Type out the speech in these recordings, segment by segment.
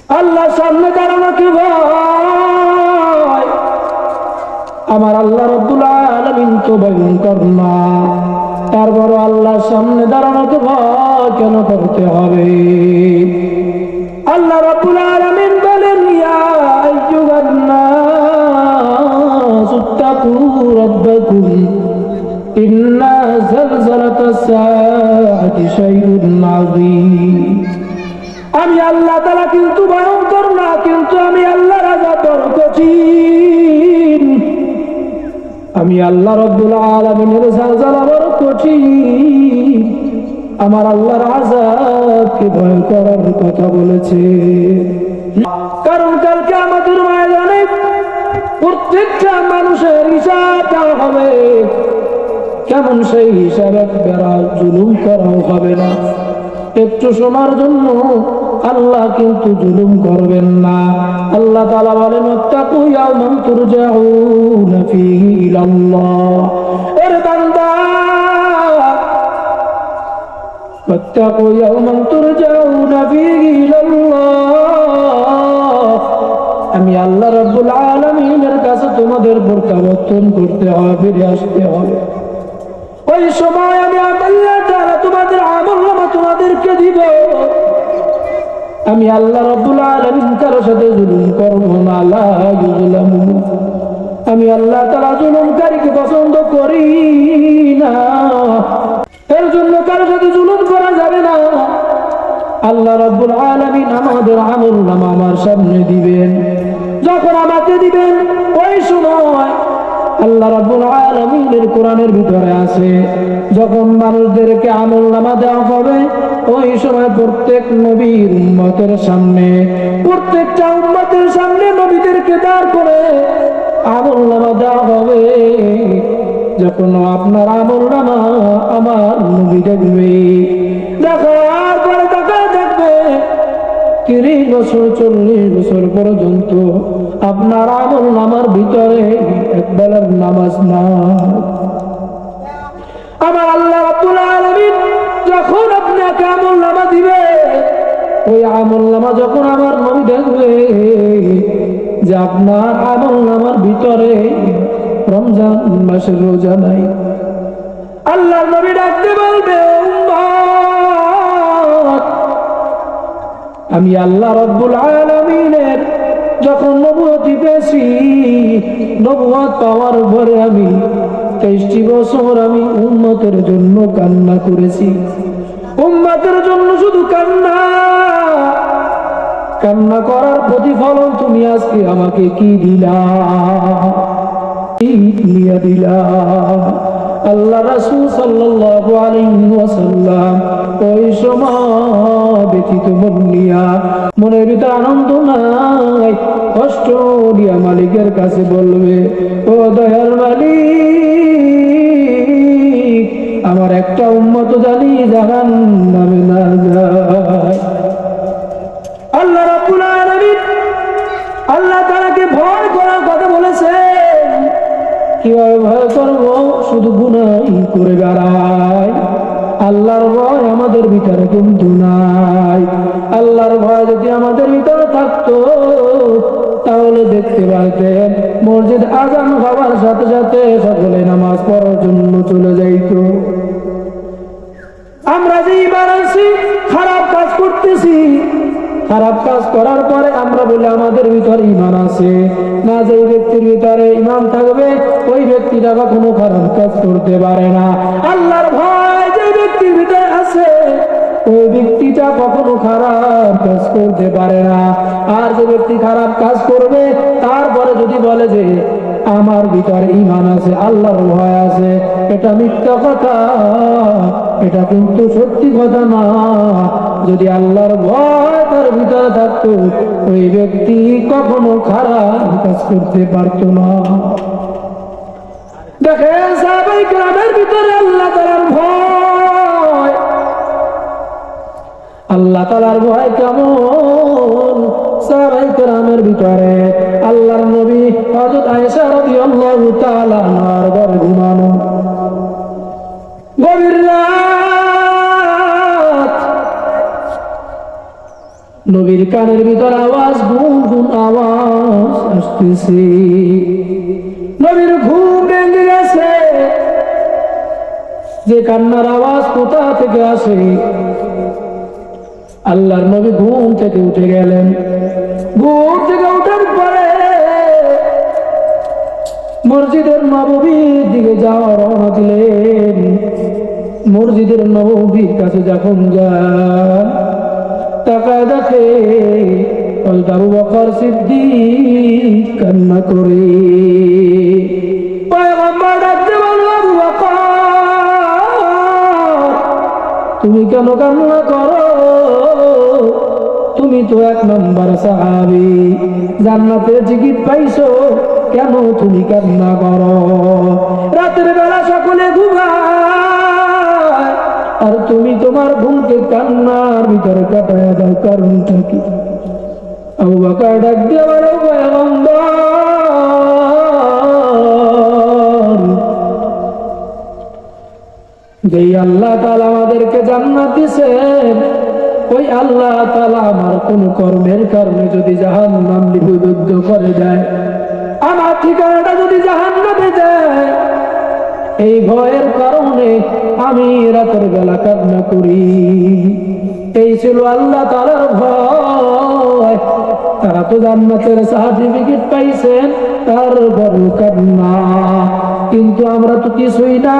আল্লাহ সামনে দাঁড়ানো কি ভয়? আমার আল্লাহ রব্বুল আলামিন তো ভয়ঙ্কর না, তারপর আল্লাহর সামনে দাঁড়ানোকে ভয় কেন করতে হবে? আল্লাহ রব্বুল আলামিন বলেন, ইয়া আইয়ুহান নাস ইত্তাকু রাব্বাকুম ইন্না যালযালাতাস সাআতি শাইউন আযীম। আমি আল্লাহ তাআলা কিন্তু ভয়ঙ্কর না, কিন্তু আমি আল্লাহর আযাব বড় কঠিন। আমি আল্লাহ রব্বুল আলামিনের জালজালা বড় কঠিন। আমার আল্লাহর আযাবকে ভয় করার কথা বলেছে, কারণ কালকে আমাদের ময়দানে প্রত্যেকটা মানুষের হিসাব দেওয়া হবে। কেমন সেই হিসাবে বেড়া জুলুম করাও হবে না। একটু সময়ের জন্য আল্লাহ কিন্তু জুলুম করবেন না। আল্লাহ তাআলা বলেন, ওয়াত্তাকু ইয়াওমান তুরজাউনা ফীহি ইলাল্লাহ। আরে বান্দা, ওয়াত্তাকু ইয়াওমান তুরজাউনা ফীহি ইলাল্লাহ। আমি আল্লাহ রাব্বুল আলামিনের কাছে তোমাদের প্রত্যাবর্তন করতে হবে, ফিরে আসতে হবে। ওই সময় আমি আল্লাহ তাআলা তোমাদের আমলনামা তোমাদেরকে দিব। আমি আল্লাহ রাব্বুল আলামিন কারো সাথে জুলুম করব না, লা ইউযলামু। আমি আল্লাহ তাআলা জুলুমকারীকে পছন্দ করি না, এর জন্য কারো সাথে জুলুম করা যাবে না। আল্লাহ রাব্বুল আলামিন আমাদের আমলনামা আমার সামনে দিবেন। যখন আমাকে দিবেন, ওই সময় আল্লাহ রাব্বুল আলামিনের কোরআনের ভিতরে আছে, যখন মানুষদেরকে আমলনামা দেওয়া হবে, ওই সময় প্রত্যেক নবীর উম্মতের সামনে, প্রত্যেকটা উম্মতের সামনে নবীদেরকে দাঁড় করে আমলনামা দেওয়া হবে। যখন আপনার আমলনামা আমার নবী দেখবে, দেখার পরে তাকায় দেখবে 30 বছর 40 বছর পর্যন্ত আপনার আমলনামার ভিতরে একবেলার নামাজ না। আমার আল্লাহ রাব্বুল আলামিন যখন আপনাকে আমলনামা দিবে, ওই আমলনামা যখন আমার নবী দেখবে যে আপনার আমলনামার ভিতরে রমজান মাসের রোজা নাই, আল্লাহর নবী ডাকতে বলবে, উম্মত, আমি আল্লাহ রাব্বুল আলামিনের যখন নবুয়তি পেয়েছি, নবুয়ত পাওয়ার পরে আমি 23 বছর আমি উম্মতের জন্য কান্না করেছি। উম্মতের জন্য শুধু কান্না, কান্না করার প্রতিফলন তুমি আজকে আমাকে কি দিলা, কি দিলা? আল্লাহ রাসূল সাল্লাল্লাহু আলাইহি ওয়াসাল্লাম ওই সময় ব্যথিত মন নিয়া, মনের ভিতরে আনন্দ নাই, কষ্ট দিয়া মালিকের কাছে বলবে, ও দয়ার মালিক, আমার একটা উম্মত জানি জাহান্নামে না যায়। আল্লাহ রাব্বুল আলামিন আল্লাহ তাআলাকে ভয় করার কথা বলেছেন। কিভাবে ভয় করব? শুধু গুনাহ করে বেড়াই, আল্লাহর ভয় আমাদের ভিতরে কিন্তু নাই। আল্লাহর ভয় যদি আমাদের ভিতরে থাকতো, তাহলে দেখতে পারতেন মসজিদ আযান হওয়ার সাথে সাথে সকলে নামাজ পড়ার জন্য চলে যাইত। আমরা যে ঈমান আনছি, খারাপ কাজ করতেছি, খারাপ কাজ করার পরে আমরা বলি আমাদের ভিতরে ঈমান আছে না। যে ব্যক্তির ভিতরে ঈমান থাকবে, ওই ব্যক্তিটা কখনো খারাপ কাজ করতে পারে না। আল্লাহর ভয় যে ব্যক্তির ভিতরে আছে, ওই ব্যক্তিটা কখনো খারাপ কাজ করতে পারে না। আর যে ব্যক্তি খারাপ কাজ করবে, তারপরে যদি বলে যে আমার ভিতরে ঈমান আছে, আল্লাহর ভয় আছে, এটা মিথ্যা কথা, এটা কিন্তু সত্যি কথা না। যদি আল্লাহর ভয় তার ভিতরে থাকতো, ওই ব্যক্তি কখনো খারাপ কাজ করতে পারতো না। দেখেন সাহাবায়ে কেরামের ভিতরে আল্লাহ তাআলার ভয়, আল্লাহ তাআলার ভয় কেমন সাহাবায়ে কেরামের ভিতরে। আল্লাহর নবী হযরত আয়েশা রাদিয়াল্লাহু তাআলা আনহার ঘরে ঘুমানো, গভীর রাত, নবীর কানের ভিতর আওয়াজ, গুন গুন আওয়াজ আসতেছে। নবীর ঘুম ভেঙে গেছে। যে কান্নার আওয়াজ কোথা থেকে আসে? আল্লাহর নবী ঘুম থেকে উঠে গেলেন। ঘুম থেকে উঠার পরে মসজিদের নববীর দিকে যাওয়ার রওনা দিলেন। মসজিদের নববীর কাছে যখন যান, তাকায় দেখে আবু বকর সিদ্দিক কান্না করে। পয়গম্বর ডাকতে বলল, আবু বকর, তুমি কেন কান্না করো? তুমি তো 1 নম্বর সাহাবী, জান্নাতের টিকিট পাইছো, কেন তুমি কান্না করো? রাতের বেলা সকলে ঘুমায়, আর তুমি তোমার ঘুমকে কান্নার ভিতরে কাটায় দাও, কারণটা কি? আবু বকর ডাক দিয়ে বলল, পয়গম্বর, যেই আল্লাহ তাআলা আমাদেরকে জান্নাত দিয়েছেন, ওই আল্লাহ তাআলা আমার কোন কর্মের কারণে যদি জাহান্নাম নিবদ্ধ করে দেয়, আমার ঠিকানাটা যদি জাহান্নামে দেয়, এই ভয়ের কারণে আমি রাতের বেলা কান্না করি। এই ছিল আল্লাহ তাআলার ভয়। তারা তো জান্নাতের সার্টিফিকেট পাইছেন, তারপরেও কান্না। কিন্তু আমরা তো কিছুই না,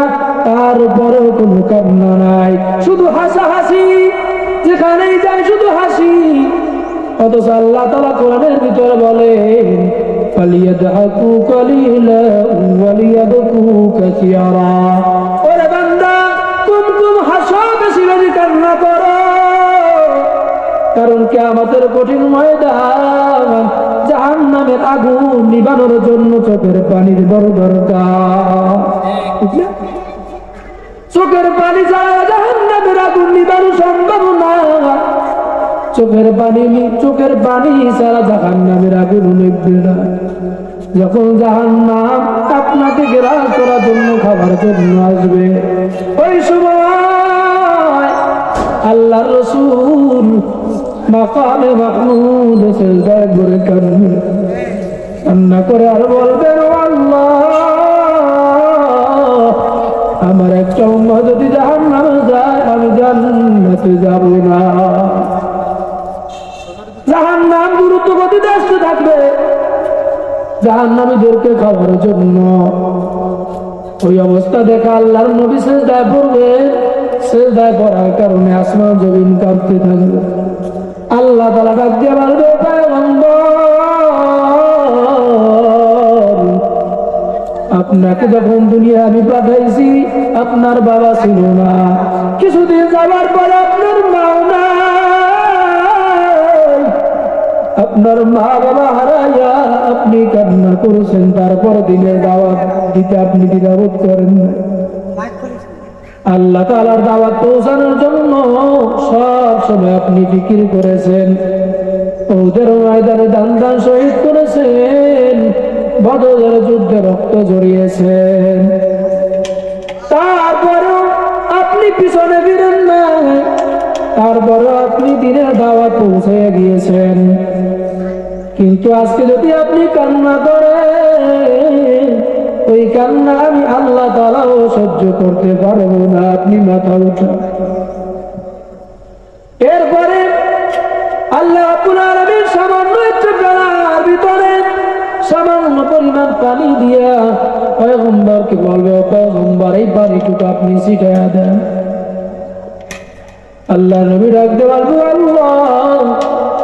তারপরেও কোনো কান্না নাই, শুধু হাসাহাসি, যেখানেই যাই শুধু হাসি। অথচ আল্লাহ তাআলা কোরআনের ভিতরে বলেন, ফালিয়াদহাকু কালিলান ওয়ালিয়াবকু কাসীরা। ওরে বান্দা, তুমি হাসো, বেশি বেশি কান্না করো, কারণ কিয়ামতের কঠিন ময়দান, জাহান্নামের আগুন নিবানোর জন্য চোখের পানির বড় দরকার। চোখের পানি ছাড়া জাহান্নামের আগুন নিবানো সম্ভব না। চোখের পানি ছাড়া জাহান্নামের আগুন নিভবে না। যখন জাহান্নাম আপনাকে গ্রাস করার জন্য, খাবার জন্য আসবে, ওই সময় আল্লাহর রাসূল মাকামে মাহমুদ সিজদায় পড়ে কান্না করে আর বলবেন, ও আল্লাহ, আমার একটা উম্মত যদি জাহান্নামে যায়, আমি জান্নাতে যাব না। জাহান্নাম দ্রুত গতিতে আসতে থাকবে জাহান্নামীদেরকে খাওয়ার জন্য। ওই অবস্থা দেখা আল্লাহর নবী সিজদায় পড়বে। সিজদায় পড়ার কারণে আসমান জমিন কাঁপতে থাকবে। আল্লাহ তাআলা ডাক দিয়ে বলবে, পয়গম্বর, আপনাকে যখন দুনিয়া আমি পাঠাইছি, আপনার বাবা ছিল না, কিছুদিন যাওয়ার পরে আপনার মাও নাই, আপনার মা বাবা হারাইয়া আপনি কান্না করেছেন, তারপর দিনের দাওয়াত দিতে আপনি দ্বিধাবোধ করেন না। আল্লাহ তাআলার দাওয়াত পৌঁছানোর জন্য সব সময় আপনি ফিকির করেছেন। ওদের ময়দানে দান শহীদ করেছেন, বদরের যুদ্ধে রক্ত ঝরিয়েছেন, তারপরেও আপনি পিছনে ফিরেন না। তারপরে আপনি দিনের দাওয়াত পৌঁছে গিয়েছেন। কিন্তু আজকে যদি আপনি কান্না করেন, ওই কান্না আমি আল্লাহ তাআলাও সহ্য করতে পারবো না। আপনি মাথা উঠান। এরপরে আল্লাহ রাব্বুল আলামিন সামান্য একটু বেলার ভিতরে সামান্য পরিমাণ পানি দিয়া পয়গম্বরকে বলবে, পয়গম্বর, এই পানিটুকু আপনি ছিটাইয়া দেন। আল্লাহ নবী ডাকতে বলবে, আল্লাহ,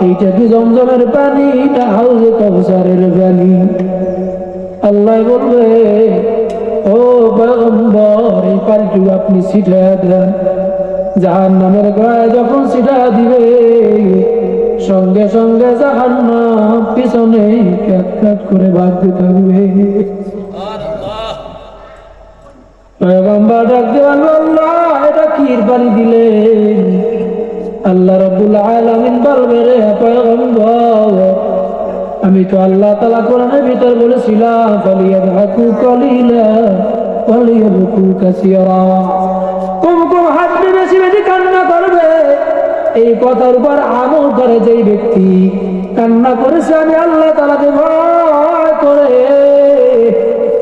এইটা কি জমজমের পানি না হাউজে কাউসারের পানি? আল্লাহ বলবে, ও পয়গম্বর, এই পানিটুকু আপনি ছিটাইয়া দেন। জাহান্নামের গায়ে যখন ছিটাইয়া দিবে, সঙ্গে সঙ্গে জাহান্নাম পিছনে ক্যাট করে ভাগতে থাকবে। পয়গম্বর ডাকতে বলবে, আল্লাহ, এটা কির পানি দিলেন? আল্লাহ রাব্বুল আলামিন বলবে, রে পয়গম্বর, আমি তো আল্লাহ তাআলা কোরআনের ভিতর বলেছিলাম, ফালিয়াদহাকু কালিলা ওয়ালিয়াবকু কাসীরা। কুম হাসবে, বেশি বেশি কান্না করবে, এই কথার উপর আমল করে যেই ব্যক্তি কান্না করেছে, আমি আল্লাহ তাআলাকে ভয় করে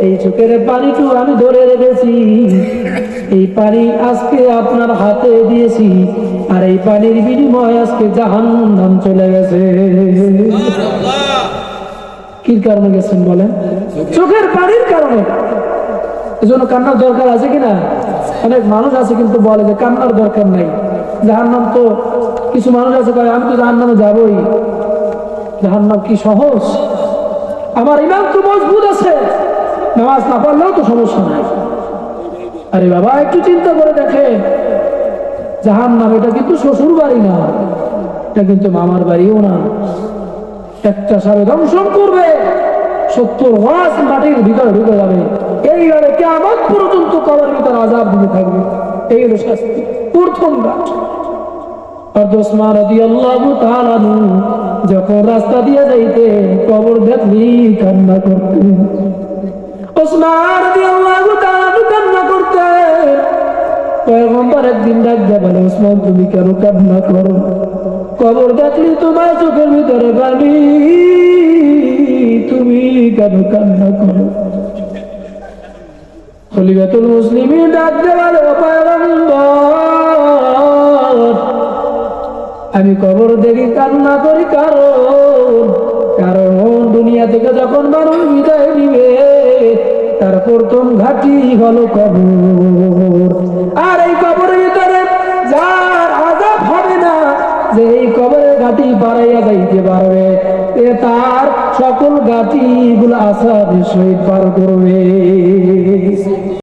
এই চোখের পানিটু আমি ধরে রেখেছি, এই পানি আজকে আপনার হাতে দিয়েছি, আর এই পানির বিনিময়ে আজকে জাহান্নাম চলে গেছে। কি কারণে গেছেন বলেন? চোখের পানির কারণে। এজন্য কান্নার দরকার আছে কিনা? অনেক মানুষ আছে কিন্তু বলে যে কান্নার দরকার নাই, জাহান্নাম তো, কিছু মানুষ আছে আমি তো জাহান্নামে যাবই, জাহান্নাম কি সহজ, আমার ইমান তো মজবুত আছে, নামাজ না পড়লেও তো সমস্যা নাই। আরে বাবা, একটু চিন্তা করে দেখেন, জাহান্নাম এটা কিন্তু শ্বশুর বাড়ি না, এটা কিন্তু মামার বাড়িও না। একটা সারে দংশন করবে, 70 মাস মাটির ভিতরে ঢুকে যাবে, এইভাবে কিয়ামত পর্যন্ত কবরের ভিতরে আযাব দিতে থাকবে। এই হলো শাস্তি, প্রথম কাজ। আর ওসমান রাদিয়াল্লাহু তাআলা আনহু যখন রাস্তা দিয়ে যাইতেন, কবর দেখলি কান্না করতেন। ওসমান রাদিয়াল্লাহু তাআলা কান্না করতেন। পয়গম্বর একদিন ডাক দিয়ে বলে, ওসমান তুমি কেন কান্না করো? কবর দেখলি তোমার চোখের ভিতরে পানি, তুমি কেন কান্না করো? খলিফাতুল মুসলিমিন ডাক দিয়ে বলে, পয়গম্বর আমি কবর দেখি কান্না করি কারণ দুনিয়া থেকে যখন মানুষ বিদায় নিবে, তার প্রথম ঘাঁটি হলো কবর। আর এই কবরের ভিতরে যার আযাব হবে না, যে এই কবরের ঘাঁটি বাড়াইয়া যাইতে পারবে, তার সকল ঘাঁটি গুলো আসাদের সহিত পার করবে।